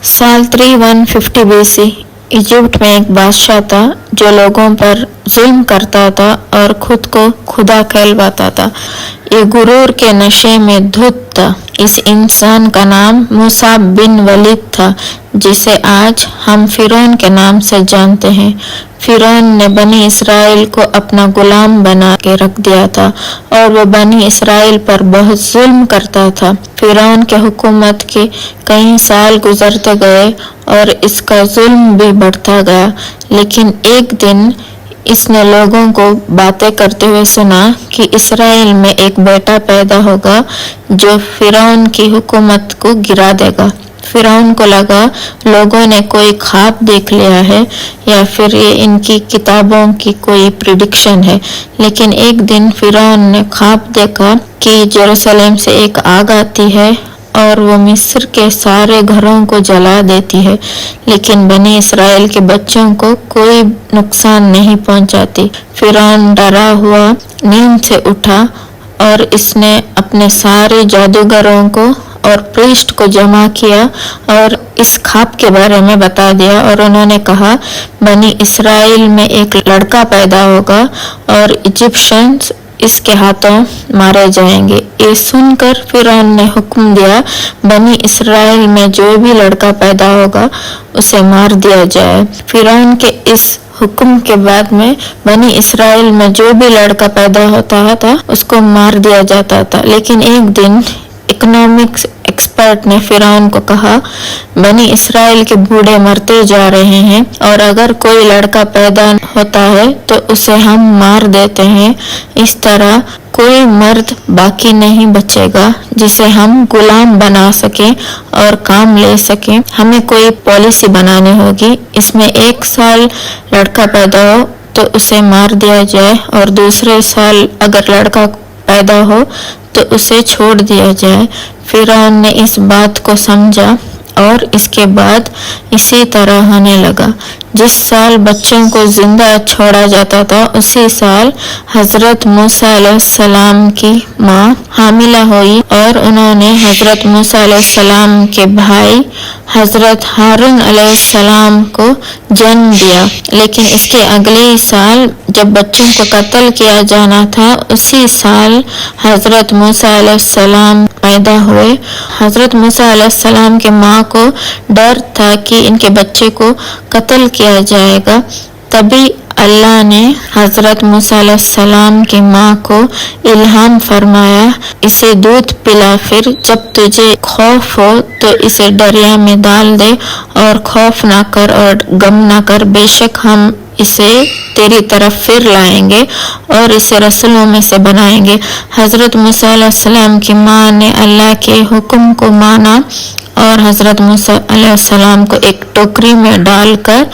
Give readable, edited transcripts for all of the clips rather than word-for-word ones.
साल 3150 BC Egypt में एक बादशाह था जो लोगों पर जुल्म करता था और खुद को खुदा कहलवाता था। ये गुरूर के नशे में धुत था। इस इंसान का नाम मूसा बिन वलीद था, जिसे आज हम फिरौन के नाम से जानते हैं। फिरौन ने बनी इसराइल को अपना गुलाम बना के रख दिया था और वो बनी इसराइल पर बहुत जुल्म करता था। फिरौन के हुकूमत के कई साल गुजरते गए और इसका जुल्म भी बढ़ता गया, लेकिन एक दिन इसने लोगों को बातें करते हुए सुना कि इसराइल में एक बेटा पैदा होगा जो फिरौन की हुकूमत को गिरा देगा। फिरौन को लगा लोगों ने कोई ख्वाब देख लिया है या फिर ये इनकी किताबों की कोई प्रिडिक्शन है। लेकिन एक दिन फिरौन ने ख्वाब देखा कि यरूशलेम से एक आग आती है और वो मिस्र के सारे घरों को जला देती है, लेकिन बनी इसराइल के बच्चों को कोई नुकसान नहीं पहुंचाती। फिरौन डरा हुआ नींद से उठा और इसने अपने सारे जादूगरों को और प्रीस्ट को जमा किया और इस ख्वाब के बारे में बता दिया। और उन्होंने कहा, बनी इसराइल में एक लड़का पैदा होगा और इजिप्शियंस इसके हाथों मारे जाएंगे। ये सुनकर फिरौन ने हुक्म दिया, बनी इसराइल में जो भी लड़का पैदा होगा उसे मार दिया जाए। फिरौन के इस हुक्म के बाद में बनी इसराइल में जो भी लड़का पैदा होता था उसको मार दिया जाता था। लेकिन एक दिन इकोनॉमिक्स एक्सपर्ट ने फिरौन को कहा, बनी इसराइल के बूढ़े मरते जा रहे हैं और अगर कोई लड़का पैदा होता है तो उसे हम मार देते हैं। इस तरह कोई मर्द बाकी नहीं बचेगा जिसे हम गुलाम बना सके और काम ले सके। हमें कोई पॉलिसी बनानी होगी, इसमें एक साल लड़का पैदा हो तो उसे मार दिया जाए और दूसरे साल अगर लड़का पैदा हो तो उसे छोड़ दिया जाए। फिरौन ने इस बात को समझा और इसके बाद इसी तरह होने लगा। जिस साल बच्चों को जिंदा छोड़ा जाता था उसी साल हजरत मूसा अलैहिस्सलाम की माँ हामिला हुई और उन्होंने हजरत मूसा अलैहिस्सलाम के भाई हजरत हारून अलैहिस्सलाम को जन्म दिया। लेकिन इसके अगले साल जब बच्चों को कत्ल किया जाना था उसी साल हजरत मूसा अलैहिस्सलाम पैदा हुए। हजरत मूसा अलैहिस्सलाम के माँ को डर था कि इनके बच्चे को कत्ल किया जाएगा। तभी अल्लाह ने हजरत मूसा अलैहिस्सलाम की माँ को इल्हाम फरमाया, इसे दूध पिला, फिर जब तुझे खौफ हो तो इसे दरिया में डाल दे और खौफ ना कर और गम ना कर, बेशक हम इसे तेरी तरफ फिर लाएंगे और इसे रसूलों में से बनाएंगे। हजरत मूसा अलैहिस्सलाम की माँ ने अल्लाह के हुक्म को माना और हजरत मूसा अलैहिस्सलाम को एक टोकरी में डालकर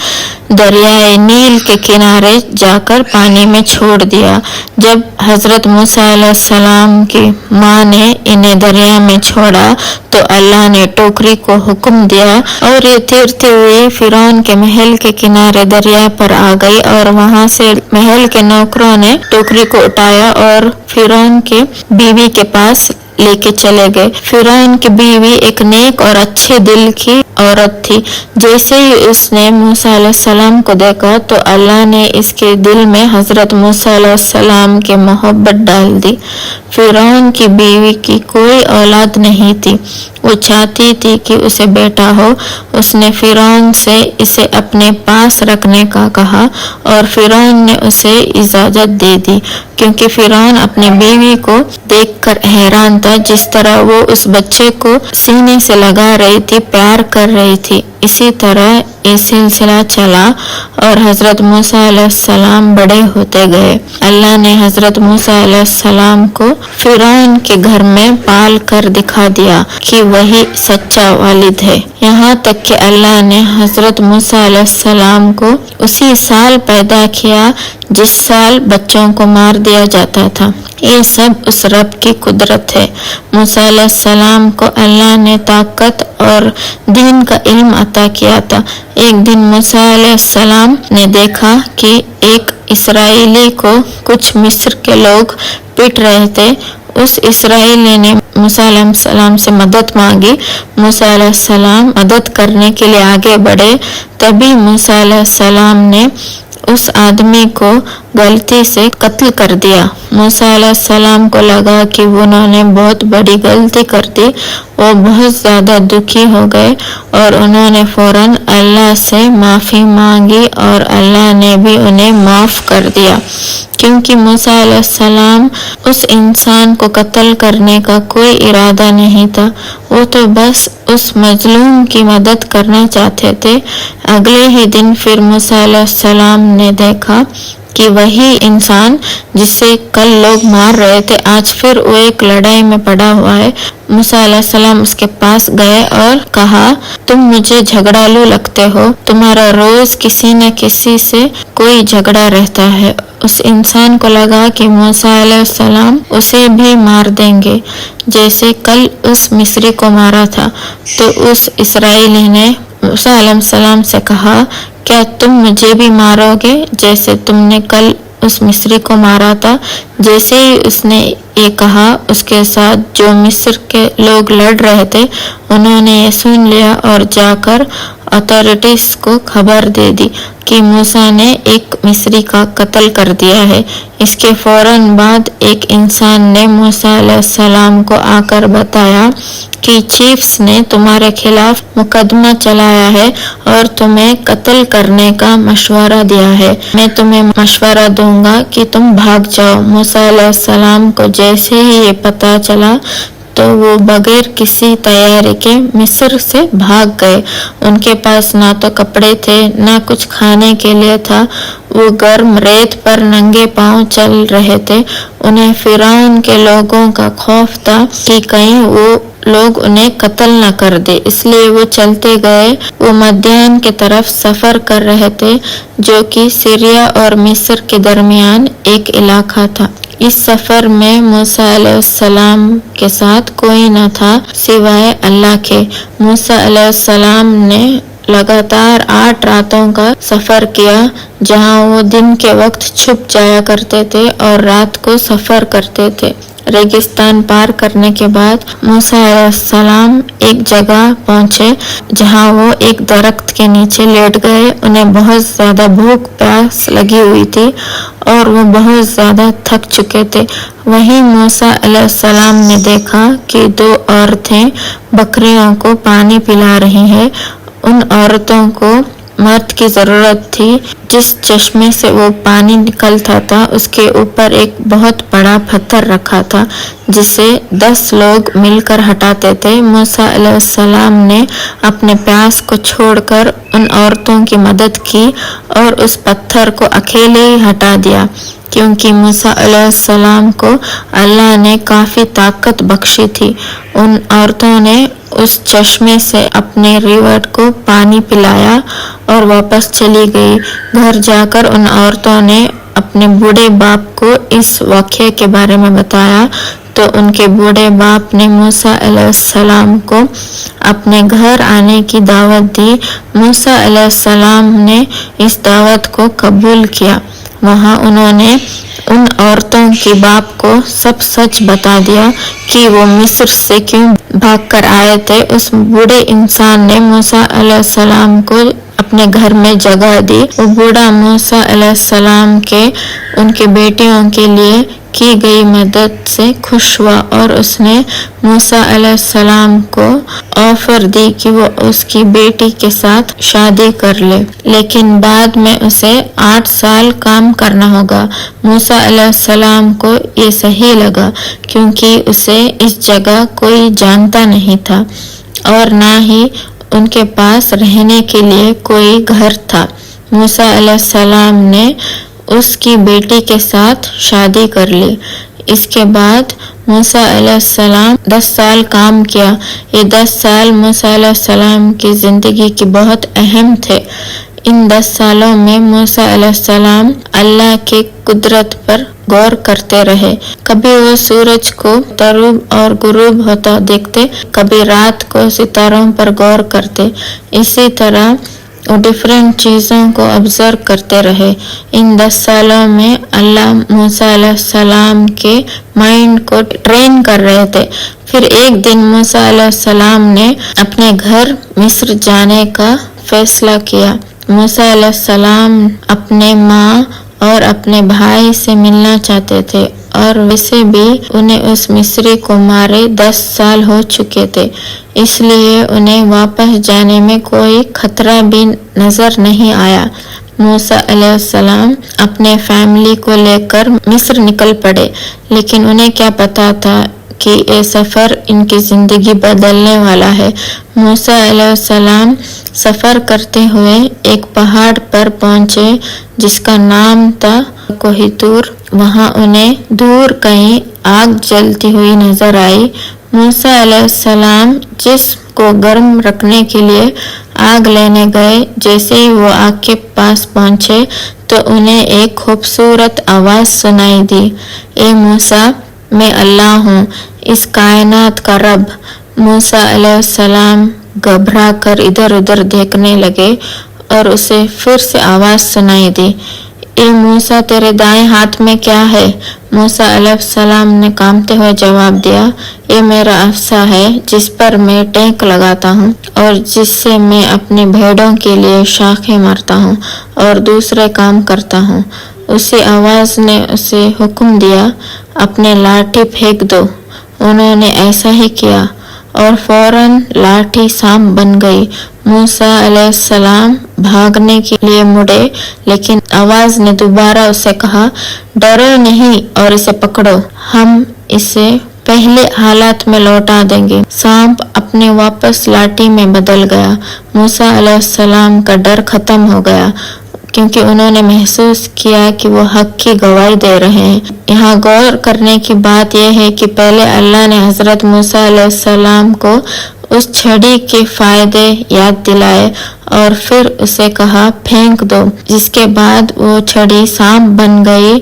दरियाए नील के किनारे जाकर पानी में छोड़ दिया। जब हजरत मूसा अलैहिस्सलाम की माँ ने इन्हें दरिया में छोड़ा तो अल्लाह ने टोकरी को हुक्म दिया और ये तैरते हुए फिरौन के महल के किनारे दरिया पर आ गई और वहां से महल के नौकरों ने टोकरी को उठाया और फिरौन के बीवी के पास लेके चले गए। फिरौन की बीवी एक नेक और अच्छे दिल की औरत थी। जैसे ही उसने मूसा अलैहिस्सलाम को देखा तो अल्लाह ने इसके दिल में हजरत मूसा अलैहिस्सलाम की मोहब्बत डाल दी। फिरौन की बीवी की कोई औलाद नहीं थी, वो चाहती थी कि उसे बेटा हो। उसने फिरौन से इसे अपने पास रखने का कहा और फिरौन ने उसे इजाजत दे दी, क्योंकि फिरौन अपनी बीवी को देखकर हैरान था। जिस तरह वो उस बच्चे को सीने से लगा रही थी, प्यार कर रही थी। इसी तरह ये सिलसिला चला और हजरत मूसा अलैहिस्सलाम बड़े होते गए। अल्लाह ने हजरत मूसा अलैहिस्सलाम को फिरौन के घर में पाल कर दिखा दिया कि वही सच्चा वालिद है। यहाँ तक कि अल्लाह ने हजरत मूसा अलैहिस्सलाम को उसी साल पैदा किया जिस साल बच्चों को मार दिया जाता था। ये सब उस रब की कुदरत है। मूसा अलैहिस्सलाम को अल्लाह ने ताकत और दीन का इल्म अता किया था। एक दिन मूसा अलैहिस्सलाम ने देखा कि एक इसराइली को कुछ मिस्र के लोग पीट रहे थे। उस इसराइली ने मूसा अलैहिस्सलाम से मदद मांगी। मूसा अलैहिस्सलाम मदद करने के लिए आगे बढ़े, तभी मूसा अलैहिस्सलाम ने उस आदमी को गलती से कत्ल कर दिया। मूसा अलैहिस्सलाम को लगा कि उन्होंने बहुत बड़ी गलती कर दी। वो बहुत ज़्यादा दुखी हो गए और उन्होंने फौरन अल्लाह से माफ़ी मांगी और अल्लाह ने भी उन्हें माफ़ कर दिया, क्योंकि मूसा अलैहिस्सलाम उस इंसान को कत्ल करने का कोई इरादा नहीं था। वो तो बस उस मजलूम की मदद करना चाहते थे। अगले ही दिन फिर मूसा अलैहिस्सलाम ने देखा कि वही इंसान जिसे कल लोग मार रहे थे, आज फिर वो एक लड़ाई में पड़ा हुआ है। मूसा अलैहिस्सलाम उसके पास गए और कहा, तुम मुझे झगड़ालू लगते हो, तुम्हारा रोज किसी न किसी से कोई झगड़ा रहता है। उस इंसान को लगा कि मूसा अलैहिस्सलाम उसे भी मार देंगे जैसे कल उस मिस्री को मारा था। तो उस इस्राएली ने मूसा अलैहिस्सलाम से कहा, क्या तुम मुझे भी मारोगे जैसे तुमने कल उस मिस्री को मारा था? जैसे ही उसने ये कहा, उसके साथ जो मिस्र के लोग लड़ रहे थे उन्होंने ये सुन लिया और जाकर अथॉरिटीज को खबर दे दी कि मूसा ने एक मिस्री का कत्ल कर दिया है। इसके फौरन बाद एक इंसान ने मूसा अलैहिस्सलाम को आकर बताया कि चीफ्स ने तुम्हारे खिलाफ मुकदमा चलाया है और तुम्हें कत्ल करने का मशवरा दिया है। मैं तुम्हें मशवरा दूंगा कि तुम भाग जाओ। मूसा अलैहिस्सलाम को जैसे ही ये पता चला तो वो बगैर किसी तैयारी के मिस्र से भाग गए। उनके पास ना तो कपड़े थे, ना कुछ खाने के लिए था। वो गर्म रेत पर नंगे पांव चल रहे थे। उन्हें फिरौन के लोगों का खौफ था कि कहीं वो लोग उन्हें कत्ल न कर दे, इसलिए वो चलते गए। वो मध्यान की तरफ सफर कर रहे थे, जो कि सीरिया और मिस्र के दरमियान एक इलाका था। इस सफर में मूसा अलैहिस्सलाम के साथ कोई न था सिवाय अल्लाह के। मूसा अलैहिस्सलाम ने लगातार 8 रातों का सफर किया, जहां वो दिन के वक्त छुप जाया करते थे और रात को सफर करते थे। रेगिस्तान पार करने के बाद मूसा अलैहिस्सलाम एक जगह पहुंचे, जहां वो एक दरख्त के नीचे लेट गए। उन्हें बहुत ज्यादा भूख प्यास लगी हुई थी और वो बहुत ज्यादा थक चुके थे। वहीं मूसा अलैहिस्सलाम ने देखा कि 2 औरतें बकरियों को पानी पिला रही हैं। उन औरतों को मर्द की जरूरत थी। जिस चश्मे से वो पानी निकलता था उसके ऊपर एक बहुत बड़ा पत्थर रखा था, जिसे 10 लोग मिलकर हटाते थे। मूसा अलैहिस्सलाम ने अपने प्यास को छोड़कर उन औरतों की मदद की और उस पत्थर को अकेले ही हटा दिया, क्योंकि मूसा अलैहिस्सलाम को अल्लाह ने काफी ताकत बख्शी थी। उन औरतों ने उस चश्मे से अपने रिवर को पानी पिलाया और वापस चली गई। घर जाकर उन औरतों ने अपने बूढ़े बाप को इस वाक़ये के बारे में बताया, तो उनके बूढ़े बाप ने मूसा अलैहिस्सलाम को अपने घर आने की दावत दी। मूसा अलैहिस्सलाम ने इस दावत को कबूल किया। वहाँ उन्होंने उन औरतों के बाप को सब सच बता दिया कि वो मिस्र से क्यों भागकर आए थे। उस बूढ़े इंसान ने मूसा अलैहिस्सलाम को अपने घर में जगह दी। वो बूढ़ा मूसा अलैहिस्सलाम के उनके बेटियों के लिए की गई मदद से खुश हुआ और उसने मूसा अलैहिस्सलाम को ऑफर दी कि वो उसकी बेटी के साथ शादी कर ले, लेकिन बाद में उसे 8 साल काम करना होगा। मूसा अलैहिस्सलाम को ये सही लगा, क्योंकि उसे इस जगह कोई जानता नहीं था और ना ही उनके पास रहने के लिए कोई घर था। मूसा अलैहिस्सलाम ने उसकी बेटी के साथ शादी कर ली। इसके बाद मूसा अलैहिस्सलाम 10 साल काम किया। ये 10 साल मूसा अलैहिस्सलाम की जिंदगी की बहुत अहम थे। इन 10 सालों में मूसा अलैहिस्सलाम अल्लाह के कुदरत पर गौर करते रहे। कभी वो सूरज को तरूब और गुरूब होता देखते, कभी रात को सितारों पर गौर करते। इसी तरह वो डिफरेंट चीज़ों को ऑब्जर्व करते रहे। इन 10 सालों में अल्लाह मूसा अलैहिस्सलाम के माइंड को ट्रेन कर रहे थे। फिर एक दिन मूसा अलैहिस्सलाम ने अपने घर मिस्र जाने का फैसला किया। मूसा अलैहिस्सलाम अपने माँ और अपने भाई से मिलना चाहते थे और वैसे भी उन्हें उस मिस्री को मारे 10 साल हो चुके थे, इसलिए उन्हें वापस जाने में कोई खतरा भी नजर नहीं आया। मूसा अलैहिस्सलाम अपने फैमिली को लेकर मिस्र निकल पड़े, लेकिन उन्हें क्या पता था कि ये सफ़र इनकी ज़िंदगी बदलने वाला है। मूसा अलैहिस्सलाम सफ़र करते हुए एक पहाड़ पर पहुँचे जिसका नाम था कोहितूर। वहाँ उन्हें दूर कहीं आग जलती हुई नजर आई। मूसा अलैहिस्सलाम जिस्म को गर्म रखने के लिए आग लेने गए। जैसे ही वो आग के पास पहुँचे तो उन्हें एक खूबसूरत आवाज़ सुनाई दी, ए मूसा, मैं अल्लाह हूँ, इस कायनात का रब। मूसा अलैहिस्सलाम घबरा कर इधर उधर देखने लगे और उसे फिर से आवाज़ सुनाई दी, ए मूसा, तेरे दाएं हाथ में क्या है? मूसा अलैहिस्सलाम ने कांपते हुए जवाब दिया, ये मेरा अफ़सा है जिस पर मैं टेक लगाता हूँ और जिससे मैं अपनी भेड़ों के लिए शाखें मारता हूँ और दूसरे काम करता हूँ। उसी आवाज़ ने उसे हुक्म दिया, अपने लाठी फेंक दो। उन्होंने ऐसा ही किया और फौरन लाठी सांप बन गई। मूसा अलैहिस्सलाम भागने के लिए मुड़े, लेकिन आवाज़ ने दोबारा उसे कहा, डरो नहीं और इसे पकड़ो, हम इसे पहले हालात में लौटा देंगे। सांप अपने वापस लाठी में बदल गया। मूसा अलैहिस्सलाम का डर खत्म हो गया क्योंकि उन्होंने महसूस किया कि वो हक की गवाही दे रहे हैं। यहाँ गौर करने की बात यह है कि पहले अल्लाह ने हज़रत मूसा अलैहिस्सलाम को उस छड़ी के फायदे याद दिलाए और फिर उसे कहा फेंक दो, जिसके बाद वो छड़ी सांप बन गई।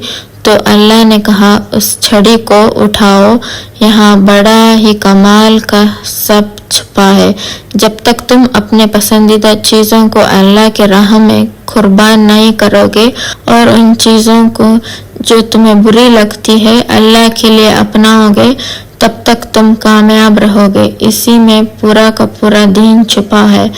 तो अल्लाह ने कहा उस छड़ी को उठाओ, यहाँ बड़ा ही कमाल का सब छुपा है। जब तक तुम अपने पसंदीदा चीज़ों को अल्लाह के राह में कुर्बान नहीं करोगे और उन चीज़ों को जो तुम्हें बुरी लगती है अल्लाह के लिए अपनाओगे, तब तक तुम कामयाब रहोगे। इसी में पूरा का पूरा दीन छुपा है।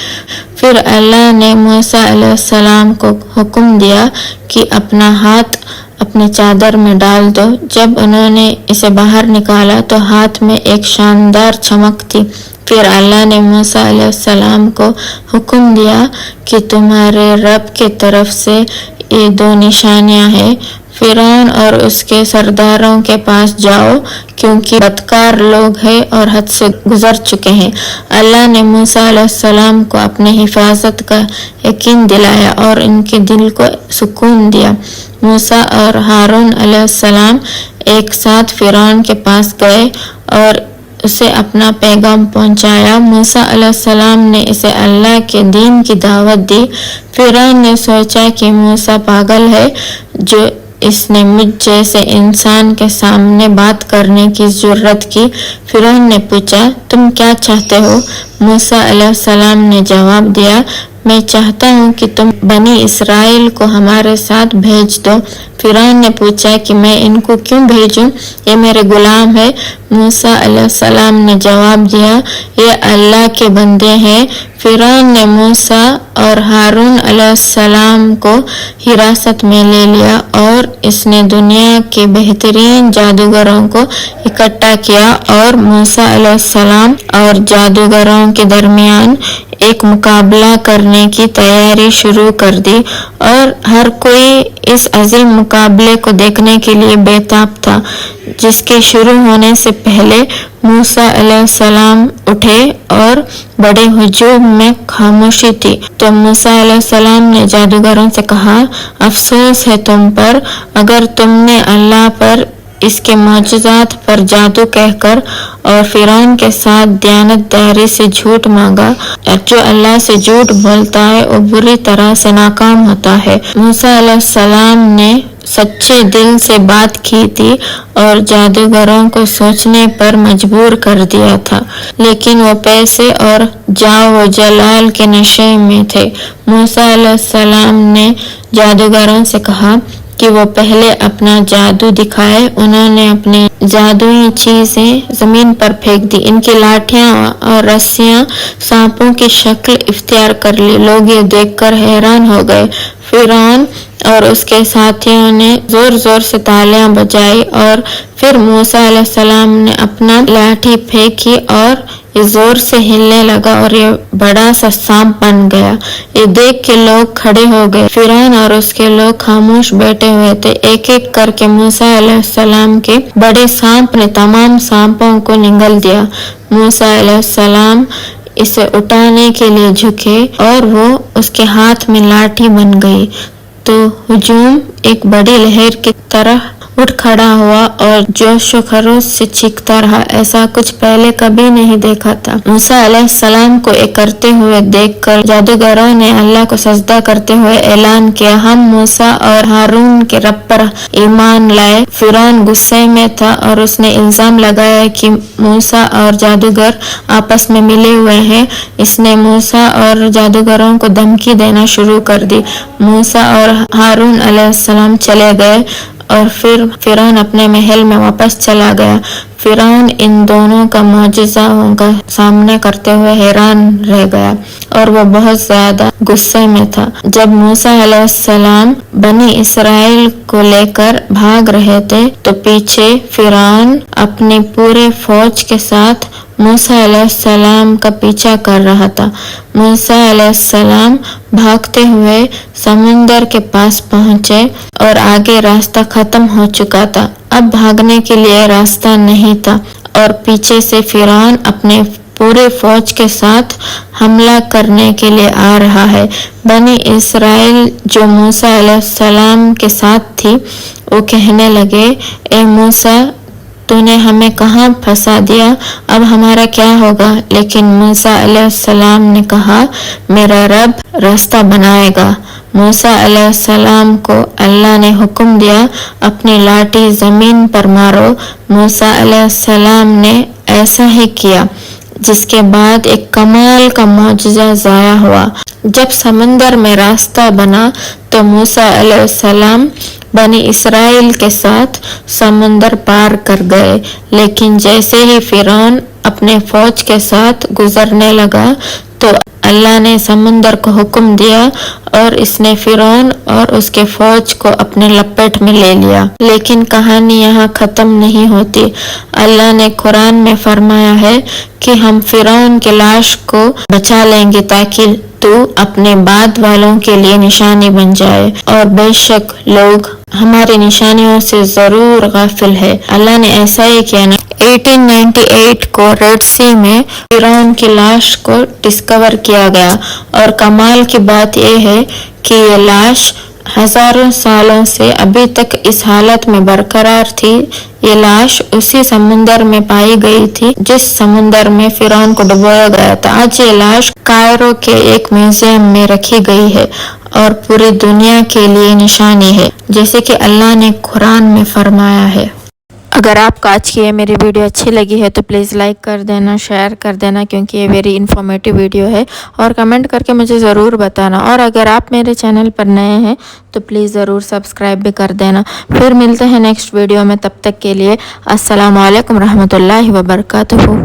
फिर अल्लाह ने मूसा अलैहिस्सलाम को हुक्म दिया कि अपना हाथ अपनी चादर में डाल दो। जब उन्होंने इसे बाहर निकाला तो हाथ में एक शानदार चमक थी। फिर अल्लाह ने मूसा अलैहिस्सलाम को हुक्म दिया कि तुम्हारे रब के तरफ से ये 2 निशानियां हैं। फिरौन और उसके सरदारों के पास जाओ क्योंकि बदकार लोग हैं और हद से गुजर चुके हैं। अल्लाह ने मूसा अलैहिस्सलाम को अपने हिफाजत का यकीन दिलाया और उनके दिल को सुकून दिया। मूसा और हारून अलैहिस्सलाम एक साथ फिरौन के पास गए और उसे अपना पैगाम पहुंचाया। मूसा अलैहिस्सलाम ने इसे अल्लाह के दीन की दावत दी। फिरौन ने सोचा कि मूसा पागल है, जो इसने मुझ जैसे इंसान के सामने बात करने की जुर्रत की। फिरौन ने पूछा, तुम क्या चाहते हो? मूसा अलैहिस्सलाम ने जवाब दिया, मैं चाहता हूँ कि तुम बनी इसराइल को हमारे साथ भेज दो। फिरौन ने पूछा कि मैं इनको क्यों भेजूं? ये मेरे गुलाम है। मूसा अलैहिस्सलाम ने जवाब दिया, ये अल्लाह के बंदे हैं। फिरौन ने मूसा और हारून अलैहिस्सलाम को हिरासत में ले लिया और इसने दुनिया के बेहतरीन जादूगरों को इकट्ठा किया और मूसा अलैहिस्सलाम और जादूगरों के दरमियान एक मुकाबला करने की तैयारी शुरू कर दी और हर कोई इस अजीम मुकाबले को देखने के लिए बेताब था। जिसके शुरू होने से पहले मूसा अलैहिस्सलाम उठे और बड़े हुजूम में खामोशी थी। तो मूसा अलैहिस्सलाम ने जादूगरों से कहा, अफसोस है तुम पर, अगर तुमने अल्लाह पर, इसके मौजूदात पर जादू कहकर और फिरौन के साथ दयानतदारी से झूठ मांगा। जो अल्लाह से झूठ बोलता है वो बुरी तरह से नाकाम होता है। मूसा अलैहिस्सलाम ने सच्चे दिल से बात की थी और जादूगरों को सोचने पर मजबूर कर दिया था, लेकिन वो पैसे और जाओ व जलाल के नशे में थे। मूसा अलैहिस्सलाम ने जादूगरों से कहा कि वो पहले अपना जादू दिखाए। उन्होंने अपनी जादुई चीजें जमीन पर फेंक दी। इनकी लाठियां और रस्सियां सांपों की शक्ल इख्तियार कर ली। लोग ये देखकर हैरान हो गए। फिरौन और उसके साथियों ने जोर जोर से तालियां बजाई और फिर मूसा अलैहिस्सलाम ने अपना लाठी फेंकी और ये जोर से हिलने लगा और ये बड़ा सा सांप बन गया। ये देख के लोग खड़े हो गए। फिरौन और उसके लोग खामोश बैठे हुए थे। एक एक करके मूसा अलैहिस्सलाम के बड़े सांप ने तमाम सांपों को निगल दिया। मूसा अलैहिस्सलाम इसे उठाने के लिए झुके और वो उसके हाथ में लाठी बन गई तो हुजूम एक बड़ी लहर की तरह उठ खड़ा हुआ और जोश व खरोश से चीखता रहा। ऐसा कुछ पहले कभी नहीं देखा था। मूसा अलैहिस्सलाम को ये करते हुए देखकर जादूगरों ने अल्लाह को सजदा करते हुए ऐलान किया, हम मूसा और हारून के रब पर ईमान लाए। फिरौन गुस्से में था और उसने इल्जाम लगाया कि मूसा और जादूगर आपस में मिले हुए हैं। इसने मूसा और जादूगरों को धमकी देना शुरू कर दी। मूसा और हारून अलैहिस्सलाम चले गए और फिर फिरौन अपने महल में वापस चला गया। फिरौन इन दोनों का मौजज़ाओं का सामना करते हुए हैरान रह गया और वो बहुत ज्यादा गुस्से में था। जब मूसा अलैहिस्सलाम बनी इसराइल को लेकर भाग रहे थे तो पीछे फिरौन अपनी पूरे फौज के साथ मूसा अलैहिस्सलाम का पीछा कर रहा था। मूसा अलैहिस्सलाम भागते हुए समुंदर के पास पहुंचे और आगे रास्ता खत्म हो चुका था। अब भागने के लिए रास्ता नहीं था और पीछे से फिरौन अपने पूरे फौज के साथ हमला करने के लिए आ रहा है। बनी इसराइल जो मूसा अलैहिस्सलाम के साथ थी वो कहने लगे, ए मूसा, तूने हमें कहाँ फंसा दिया, अब हमारा क्या होगा? लेकिन मूसा अलैहिस्सलाम ने कहा, मेरा रब रास्ता बनाएगा। मूसा अलैहिस्सलाम को अल्लाह ने हुक्म दिया, अपनी लाठी जमीन पर मारो। मूसा अलैहिस्सलाम ने ऐसा ही किया, जिसके बाद एक कमाल का मौजज़ा ज़ाया हुआ। जब समंदर में रास्ता बना तो मूसा अलैहिस्सलाम बनी इसराइल के साथ समंदर पार कर गए। लेकिन जैसे ही फिरौन अपने फौज के साथ गुजरने लगा तो अल्लाह ने समंदर को हुक्म दिया और इसने फिरौन और उसके फौज को अपने लपेट में ले लिया। लेकिन कहानी यहाँ खत्म नहीं होती। अल्लाह ने कुरान में फरमाया है कि हम फिरौन के लाश को बचा लेंगे ताकि तू अपने बाद वालों के लिए निशानी बन जाए, और बेशक लोग हमारी निशानियों से जरूर गाफिल है। अल्लाह ने ऐसा ही किया ना। 1898 को रेड सी में फिरौन की लाश को डिस्कवर किया गया और कमाल की बात यह है कि ये लाश हजारों सालों से अभी तक इस हालत में बरकरार थी। ये लाश उसी समुंदर में पाई गई थी जिस समुंदर में फिरौन को डुबोया गया था। आज ये लाश कायरो के एक म्यूजियम में रखी गई है और पूरी दुनिया के लिए निशानी है, जैसे कि अल्लाह ने कुरान में फरमाया है। अगर आपको आज की ये मेरी वीडियो अच्छी लगी है तो प्लीज़ लाइक कर देना, शेयर कर देना, क्योंकि ये वेरी इन्फॉर्मेटिव वीडियो है, और कमेंट करके मुझे ज़रूर बताना। और अगर आप मेरे चैनल पर नए हैं तो प्लीज़ ज़रूर सब्सक्राइब भी कर देना। फिर मिलते हैं नेक्स्ट वीडियो में, तब तक के लिए अस्सलाम वालेकुम रहमतुल्लाहि व बरकातुहू।